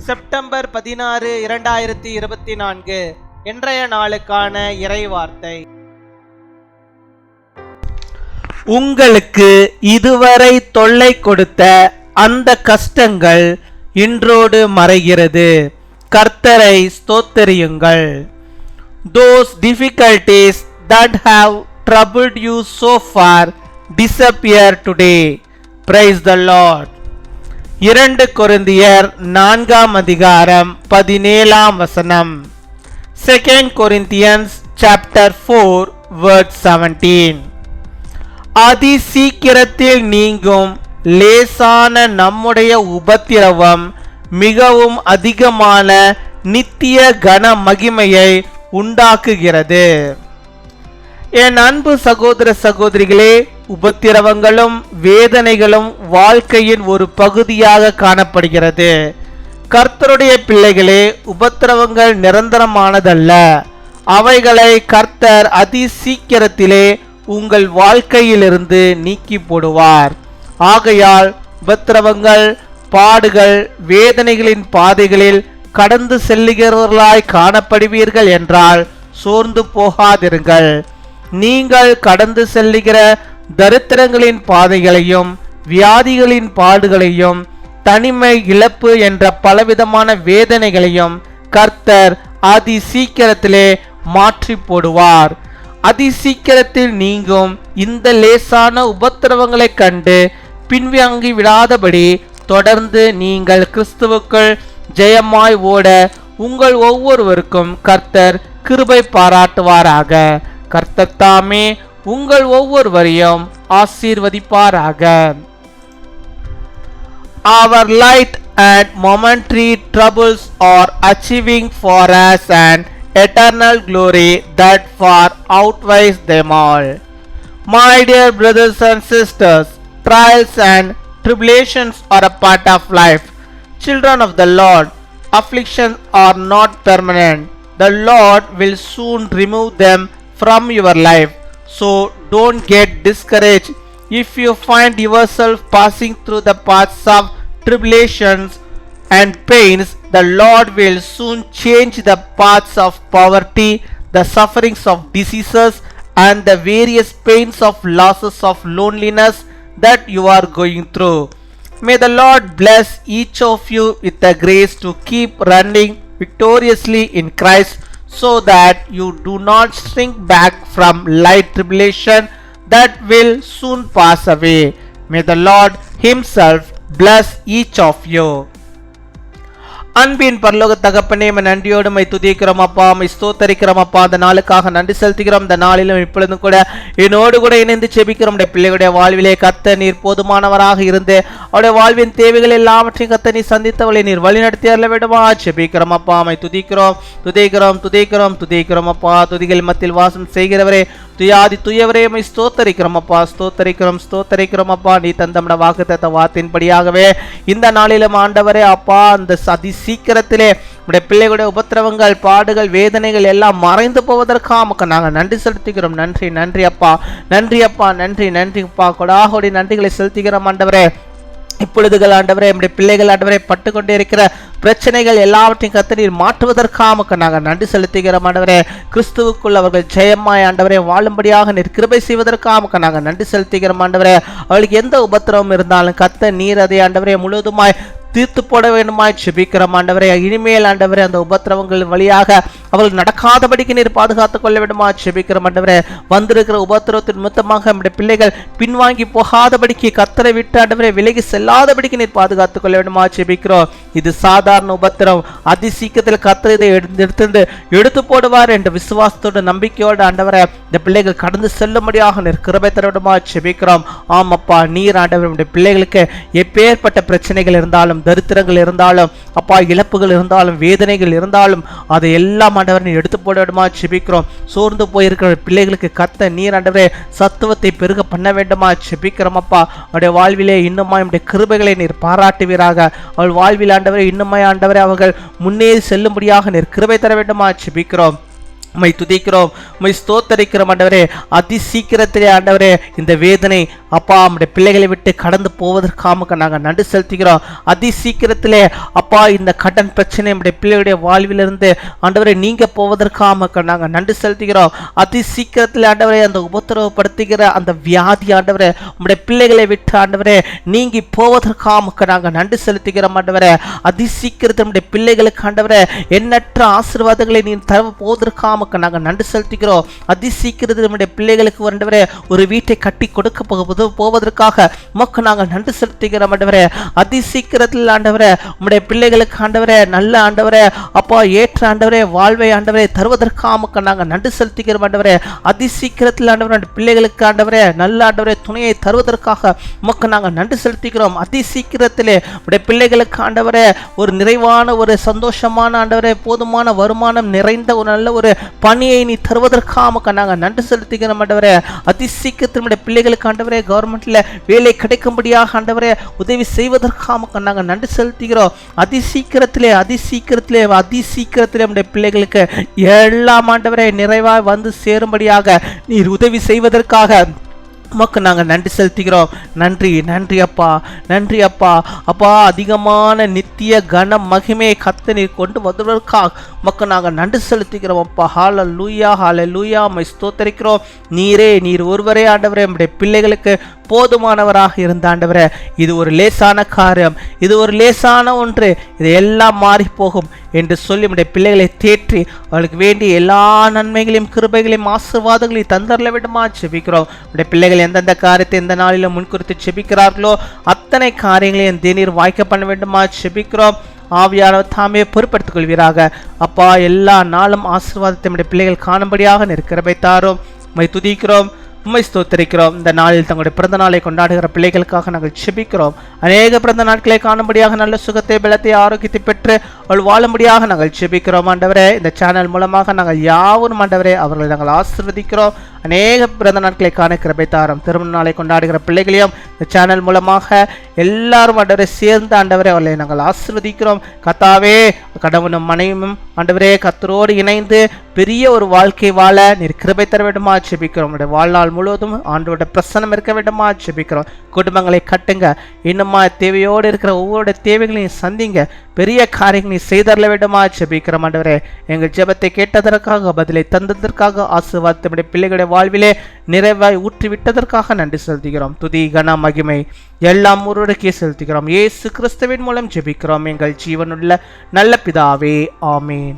September 16, 2024 இன்றைய நாளுக்கான இறைவார்த்தை. உங்களுக்கு இதுவரை தொல்லை கொடுத்த அந்த கஷ்டங்கள் இன்றோடு மறைகிறது. கர்த்தரை ஸ்தோத்திரியுங்கள். Those difficulties that have troubled you so far disappear today. Praise the Lord. 2 கொரிந்தியர் 4:17 2 Corinthians chapter 4 verse 17. அதி சீக்கிரத்தில் நீங்கும் லேசான நம்முடைய உபத்திரவம் மிகவும் அதிகமான நித்திய கன மகிமையை உண்டாக்குகிறது. என் அன்பு சகோதர சகோதரிகளே, உபத்திரவங்களும் வேதனைகளும் வாழ்க்கையின் ஒரு பகுதியாக காணப்படுகிறது. கர்த்தருடைய பிள்ளைகளே, உபத்திரவங்கள் நிரந்தரமானதல்ல. அவைகளை கர்த்தர் அதி சீக்கிரத்திலே உங்கள் வாழ்க்கையிலிருந்து நீக்கி போடுவார். ஆகையால் உபத்திரவங்கள், பாடுகள், வேதனைகளின் பாதைகளில் கடந்து செல்லுகிறவர்களாய் காணப்படுவீர்கள் என்றால் சோர்ந்து போகாதிருங்கள். நீங்கள் கடந்து செல்லுகிற தரித்திரங்களின் பாதைகளையும் வியாதிகளின் பாடுகளையும் தனிமை, இழப்பு என்ற பலவிதமான வேதனைகளையும் கர்த்தர் அதி சீக்கிரத்திலே மாற்றி போடுவார். அதி சீக்கிரத்தில் நீங்கும் இந்த லேசான உபத்திரவங்களை கண்டு பின்வாங்கி விடாதபடி தொடர்ந்து நீங்கள் கிறிஸ்துவுக்குள் ஜெயமாய் ஓட உங்கள் ஒவ்வொருவருக்கும் கர்த்தர் கிருபை பாராட்டுவாராக. கர்த்தர் தாமே உங்கள் ஒவ்வொருவரையும் ஆசீர்வதிப்பாராக. Our light and momentary troubles are achieving for us an eternal glory that far outweighs them all. My dear brothers and sisters, trials and tribulations are a part of life. Children of the Lord, afflictions are not permanent. The Lord will soon remove them from your life. So don't get discouraged if you find yourself passing through the paths of tribulations and pains. The Lord will soon change the paths of poverty, the sufferings of diseases, and the various pains of losses of loneliness that you are going through. May the Lord bless each of you with the grace to keep running victoriously in Christ, so that you do not shrink back from light tribulation that will soon pass away. May the Lord Himself bless each of you. அன்பின் பரலோக தகப்பனே, நன்றியோடு my துதிக்கிறோம் அப்பா, my ஸ்தோத்தரிக்கிறோம் அப்பா. அந்த நாளுக்காக நன்றி செலுத்துகிறோம். இந்த நாளிலும் இப்பொழுதும் கூட என்னோடு கூட இணைந்து செபிக்கிறோம். பிள்ளைகளுடைய வாழ்விலே கர்த்த நீர் போதுமானவராக இருந்து அவருடைய வாழ்வின் தேவைகள் எல்லாவற்றையும் கர்த்த நீர் சந்தித்தவளை நீர் வழி நடத்தி அருள வேண்டுமா செபிக்கிறோம் அப்பா. மை துதிக்கிறோம் துதிக்கிறோம் துதிக்கிறோம் துதிக்கிறோம் அப்பா. துதிகள் மத்தியில் வாசம் செய்கிறவரே, துயாதி துயவரே, மை ஸ்தோத்தரிக்கிறோம் அப்பா, ஸ்தோத்தரிக்கிறோம் ஸ்தோத்தரிக்கிறோம் அப்பா. நீ தந்தமிட வாக்குத்தத்த வார்த்தையின்படியாகவே இந்த நாளிலும் ஆண்டவரே அப்பா, அந்த அதி சீக்கிரத்திலே உடைய பிள்ளைகளுடைய உபத்திரவங்கள், பாடுகள், வேதனைகள் எல்லாம் மறைந்து போவதற்காக நாங்கள் நன்றி செலுத்துகிறோம். நன்றி நன்றி அப்பா, நன்றி அப்பா, நன்றி நன்றி அப்பா. கொடாகோடி நன்றிகளை செலுத்துகிறோம் ஆண்டவரே. இப்பொழுதுகள் ஆண்டவரே, நம்முடைய பிள்ளைகள் ஆண்டவரை பட்டுக்கொண்டே இருக்கிற பிரச்சனைகள் எல்லாவற்றையும் கர்த்தர் நீர் மாற்றுவதற்காக நாங்கள் நன்றி செலுத்துகிறோம் ஆண்டவரே. கிறிஸ்துவுக்குள் அவர்கள் ஜெயமாய் ஆண்டவரே வாழும்படியாக நீர் கிருபை செய்வதற்காக நாங்கள் நன்றி செலுத்துகிறோம் ஆண்டவரே. அவளுக்கு எந்த உபத்திரவம் இருந்தாலும் கர்த்தர் நீர் அதை ஆண்டவரே முழுவதுமாய் தீர்த்து போட வேண்டுமாய் செபிக்கிறோம் ஆண்டவரே. இனிமேல் ஆண்டவரே அந்த உபத்திரவங்கள் வழியாக அவர்கள் நடக்காதபடிக்கு நீர் பாதுகாத்துக் கொள்ள வேண்டுமா செபிக்கிறோம் ஆண்டவரே. வந்திருக்கிற உபத்திரவத்தின் நிமித்தமாக நம்முடைய பிள்ளைகள் பின்வாங்கி போகாதபடிக்கு, கர்த்தரை விட்டு ஆண்டவரே விலகி செல்லாதபடிக்கு நீர் பாதுகாத்துக் கொள்ள வேண்டுமா செபிக்கிறோம். இது சாதாரண உபத்திரம். அதி சீக்கிரத்தில் கர்த்தர் இதை எடுத்து போடுவார் என்ற விசுவாசத்தோடு நம்பிக்கையோடு ஆண்டவரே இந்த பிள்ளைகள் கடந்து செல்லும்படியாக நீர் கிருபை தர வேண்டுமா செபிக்கிறோம். ஆமப்பா, நீர் ஆண்டவர் நம்முடைய பிள்ளைகளுக்கு எப்பேற்பட்ட பிரச்சனைகள் இருந்தாலும், தரித்திரங்கள் இருந்தாலும் அப்பா, இழப்புகள் இருந்தாலும், வேதனைகள் இருந்தாலும் அதை எல்லாம் ஆண்டவர் நீர் எடுத்து போட வேண்டுமா செபிக்கிறோம். சோர்ந்து போயிருக்கிற பிள்ளைகளுக்கு கர்த்தர் நீர் ஆண்டவரே சத்துவத்தை பெருக பண்ண வேண்டுமா செபிக்கிறோம் அப்பா. அவருடைய வாழ்விலே இன்னுமா நம்முடைய கிருபைகளை நீர் பாராட்டுவீராக. அவள் வாழ்வில் ஆண்டவரே இன்னுமா ஆண்டவரே அவர்கள் முன்னேறி செல்லும்படியாக நீர் கிருபை தர வேண்டுமா செபிக்கிறோம். உம்மை துதிக்கிறோம், உம்மை ஸ்தோத்தரிக்கிறோம் ஆண்டவரே. அதி சீக்கிரத்திலே ஆண்டவரே இந்த வேதனை அப்பா நம்முடைய பிள்ளைகளை விட்டு கடந்து போவதற்காக நாங்கள் நன்றி செலுத்துகிறோம். அதி சீக்கிரத்திலே அப்பா இந்த கடன் பிரச்சனை நம்முடைய பிள்ளைகளுடைய வாழ்விலிருந்து ஆண்டவரை நீங்க போவதற்காக நாங்கள் நன்றி செலுத்துகிறோம். அதி சீக்கிரத்தில் ஆண்டவரை அந்த உபத்திரவப்படுத்துகிற அந்த வியாதி ஆண்டவரே நம்முடைய பிள்ளைகளை விட்டு ஆண்டவரே நீங்கி போவதற்காக நாங்கள் நன்றி செலுத்துகிறோம் ஆண்டவரே. அதி சீக்கிரத்தில் நம்முடைய பிள்ளைகளுக்கு ஆண்டவரே எண்ணற்ற ஆசீர்வாதங்களை நீ தர போவதற்காக நாங்கள் நன்றி செலுத்துகிறோம். அதி சீக்கிரத்தில் நம்முடைய பிள்ளைகளுக்கு ஆண்டவரே ஒரு வீட்டை கட்டி கொடுக்க போவதற்காக உமக்கு நாங்கள் நன்றி செலுத்துகிறோம் ஆண்டவரே. அதி சீக்கிரத்தில் ஆண்டவரே நம்முடைய பிள்ளைகளுக்கு ஆண்டவரே நல்ல ஆண்டவரே அப்பா ஏற்ற ஆண்டவரே வாழ்வை ஆண்டவரே தருவதற்காக நாங்கள் நன்றி செலுத்துகிறோம் ஆண்டவரே. அதி சீக்கிரத்தில் ஆண்டவரே பிள்ளைகளுக்கு ஆண்டவரே நல்ல ஆண்டவரே துணையை தருவதற்காக உமக்கு நாங்கள் நன்றி செலுத்துகிறோம். அதி சீக்கிரத்திலே நம்முடைய பிள்ளைகளுக்கு ஆண்டவரே ஒரு நிறைவான ஒரு சந்தோஷமான ஆண்டவரே போதுமான வருமானம் நிறைந்த ஒரு நல்ல ஒரு பணியை நீ தருவதற்காக நாங்கள் நன்றி செலுத்துகிறோம் ஆண்டவரே. அதி சீக்கிரத்தில் நம்முடைய பிள்ளைகளுக்கு ஆண்டவரே கவர்மெண்ட்ல வேலை கிடைக்கும்படியாக ஆண்டவரே உதவி செய்வதற்காக நாங்கள் நன்றி செலுத்துகிறோம். அதி சீக்கிரத்திலே நம்முடைய பிள்ளைகளுக்கு எல்லாம் ஆண்டவரே நிறைவாய் வந்து சேரும்படியாக நீர் உதவி செய்வதற்காக உமக்கு நாங்கள் நன்றி செலுத்துகிறோம். நன்றி நன்றி அப்பா, நன்றி அப்பா. அப்பா அதிகமான நித்திய கன மகிமையை கர்த்த நீர் கொண்டு வருவதற்காக உமக்கு நாங்கள் நன்றி செலுத்துகிறோம் அப்பா. ஹல்லேலூயா ஹல்லேலூயா உம்மை ஸ்தோத்திரிக்கிறோம். நீர் ஒருவரே ஆண்டவரே நம்முடைய பிள்ளைகளுக்கு போதுமானவராக இருந்த ஆண்டவரே. இது ஒரு லேசான காரியம், இது ஒரு லேசான ஒன்று, இது எல்லாம் மாறி போகும் என்று சொல்லி நம்முடைய பிள்ளைகளை தேற்றி அவளுக்கு வேண்டிய எல்லா நன்மைகளையும் கிருபைகளையும் ஆசீர்வாதங்களையும் தந்தரல விடுமா செபிக்கிறோம். நம்முடைய பிள்ளைகள் எந்தெந்த காரியத்தை எந்த நாளிலும் முன்குறித்து செபிக்கிறார்களோ அத்தனை காரியங்களையும் தேநீர் வாய்க்க பண்ண வேண்டுமா செபிக்கிறோம். ஆவியானவர் தாமே பொறுப்படுத்திக் கொள்வீராக அப்பா. எல்லா நாளும் ஆசீர்வாதத்தை நம்முடைய பிள்ளைகள் காணும்படியாக கிருபை தாரும். உம்மை துதிக்கிறோம், உம்மை ஸ்தோத்திரிக்கிறோம். இந்த நாளில் தங்களுடைய பிறந்த நாளை கொண்டாடுகிற பிள்ளைகளுக்காக நாங்கள் செபிக்கிறோம். அநேக பிறந்த நாட்களை காணும்படியாக நல்ல சுகத்தை பலத்தை ஆரோக்கியத்தை பெற்று அவள் வாழும்படியாக நாங்கள் செபிக்கிறோம் ஆண்டவரே. இந்த சேனல் மூலமாக நாங்கள் யாவரும் ஆண்டவரே அவர்களை நாங்கள் ஆசீர்வதிக்கிறோம். அநேக பிறந்த நாட்களை காண கிருபை தாரும். திருமண நாளை கொண்டாடுகிற பிள்ளைகளையும் இந்த சேனல் மூலமாக எல்லாரும் ஆண்டவரை சேர்ந்து ஆண்டவரே அவர்களை நாங்கள் ஆசீர்வதிக்கிறோம். கர்த்தாவே கணவனும் மனைவியும் ஆண்டவரே கர்த்தரோடு இணைந்து பெரிய ஒரு வாழ்க்கை வாழ நீர் கிருபை தர வேண்டுமா ஜெபிக்கிறோம். நம்முடைய வாழ்நாள் முழுவதும் ஆண்டவருடைய பிரசன்னம் இருக்க வேண்டுமா ஜெபிக்கிறோம். குடும்பங்களை கட்டுங்க, இன்னுமா தேவையோடு இருக்கிற ஒவ்வொரு தேவைகளையும் சந்திங்க, பெரிய காரியங்களை செய்தரல வேண்டுமா ஜெபிக்கிறோம் ஆண்டவரே. எங்கள் ஜெபத்தை கேட்டதற்காக பதிலை தந்ததற்காக ஆசீர்வாதத்தை நம்முடைய பிள்ளைகளுடைய வாழ்விலே நிறைவாய் ஊற்றி விட்டதற்காக நன்றி செலுத்துகிறோம். துதி கன மகிமை எல்லாம் ஒருவருக்கே செலுத்துகிறோம். இயேசு கிறிஸ்துவின் மூலம் ஜெபிக்கிறோம் எங்கள் ஜீவனுள்ள நல்ல பிதாவே, ஆமேன்.